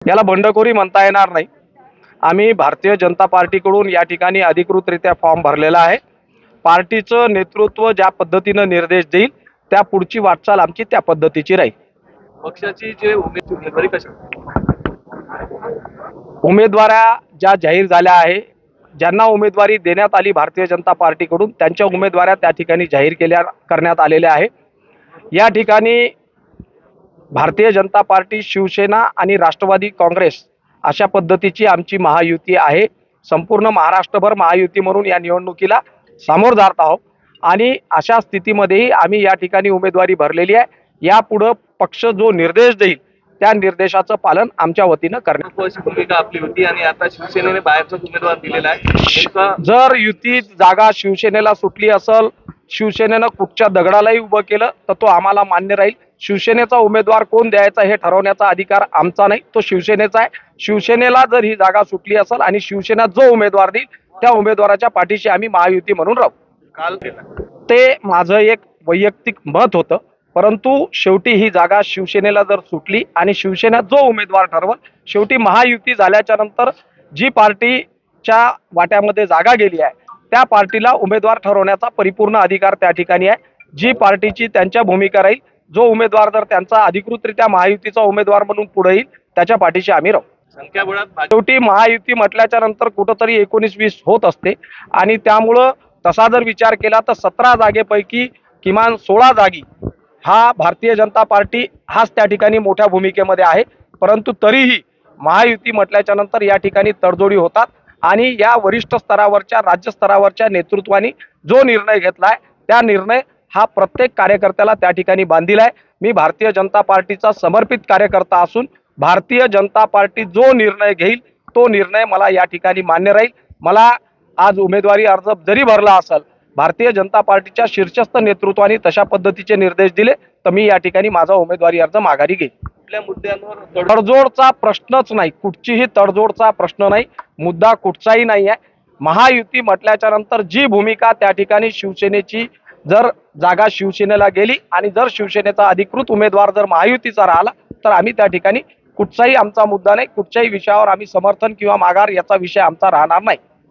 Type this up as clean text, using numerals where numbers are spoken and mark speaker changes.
Speaker 1: याला बंडखोरी म्हणता येणार नाही। आम्ही भारतीय जनता पार्टीकडून या ठिकाणी अधिकृतरित्या फॉर्म भरलेला आहे। पार्टीचं नेतृत्व ज्या पद्धतीनं निर्देश देईल त्या पुढची वाटचाल आमची त्या पद्धतीची राहील।
Speaker 2: पक्षाची जे उमेदवारी कशा
Speaker 1: उमेदवाऱ्या ज्या जाहीर झाल्या आहे, ज्यांना उमेदवारी देण्यात आली भारतीय जनता पार्टीकडून त्यांच्या उमेदवाऱ्या त्या ठिकाणी जाहीर करण्यात आलेल्या आहे। या ठिकाणी भारतीय जनता पार्टी, शिवसेना आणि राष्ट्रवादी काँग्रेस अशा पद्धतीची आमची महायुती आहे। संपूर्ण महाराष्ट्रभर महायुती म्हणून या निवडणुकीला सामोर जात आहोत आणि अशा स्थितीमध्येही आम्ही या ठिकाणी उमेदवारी भरलेली आहे। यापुढे पक्ष जो निर्देश देईल त्या निर्देशाचं पालन आमच्या वतीनं करण्यात।
Speaker 2: अशी भूमिका आपली होती आणि आता शिवसेनेने बाहेरचाच उमेदवार दिलेला आहे।
Speaker 1: जर युती जागा शिवसेनेला सुटली असेल, शिवसेनेनं कुठच्या दगडालाही उभं केलं तर तो आम्हाला मान्य राहील। शिवसेनेचा उमेदवार कोण द्यायचा हे ठरवण्याचा अधिकार आमचा नाही, तो शिवसेनेचा आहे। शिवसेनेला जर ही जागा सुटली असेल आणि शिवसेना जो उमेदवार देईल त्या उमेदवाराच्या पाठीशी आम्ही महायुती म्हणून राहू।
Speaker 2: काल
Speaker 1: ते माझं एक वैयक्तिक मत होतं, परंतु शेवटी ही जागा शिवसेनेला जर सुटली आणि शिवसेना जो उमेदवार ठरवल, शेवटी महायुती झाल्याच्या नंतर जी पार्टीच्या वाट्यामध्ये जागा गेली आहे त्या पार्टीला उमेदवार ठरवण्याचा परिपूर्ण अधिकार त्या ठिकाणी आहे। जी पार्टीची त्यांच्या भूमिका राहील, जो उमेदवार जर त्यांचा अधिकृतरित्या महायुतीचा उमेदवार म्हणून पुढे येईल त्याच्या पाठीशी आम्ही राहू।
Speaker 2: संख्याबळात
Speaker 1: शेवटी महायुती म्हटल्याच्या नंतर कुठंतरी 19-20 होत असते आणि त्यामुळं तसा जर विचार केला तर 17 जागेपैकी किमान 16 जागी हा भारतीय जनता पार्टी हाच त्या ठिकाणी मोठ्या भूमिकेमध्ये आहे। परंतु तरीही महायुती म्हटल्याच्या नंतर या ठिकाणी तडजोडी होतात आणि या वरिष्ठ स्तरावरच्या, राज्य स्तरावरच्या नेतृत्वाने जो निर्णय घेतलाय त्या निर्णय हा प्रत्येक कार्यकर्त्याला त्या ठिकाणी बांधील आहे। मी भारतीय जनता पार्टीचा समर्पित कार्यकर्ता असून भारतीय जनता पार्टी जो निर्णय घेईल तो निर्णय मला या ठिकाणी मान्य राहील। मला आज उमेदवारी अर्ज जरी भरला असेल, भारतीय जनता पार्टीच्या शीर्षस्थ नेतृत्वाने तशा पद्धतीचे निर्देश दिले तर मी या ठिकाणी माझा उमेदवारी अर्ज माघारी घेईन।
Speaker 2: कुठल्या मुद्द्यांवर
Speaker 1: तडजोडचा प्रश्नच नाही, कुठचीही तडजोडचा प्रश्न नाही, मुद्दा कुठचाही नाही आहे। महायुती म्हटल्याच्या नंतर जी भूमिका त्या ठिकाणी शिवसेनेची, जर जागा शिवसेनेला गेली आणि जर शिवसेनेचा अधिकृत उमेदवार जर महायुतीचा राहिला तर आम्ही त्या ठिकाणी कुठचाही आमचा मुद्दा नाही, कुठच्याही विषयावर आम्ही समर्थन किंवा माघार याचा विषय आमचा राहणार नाही।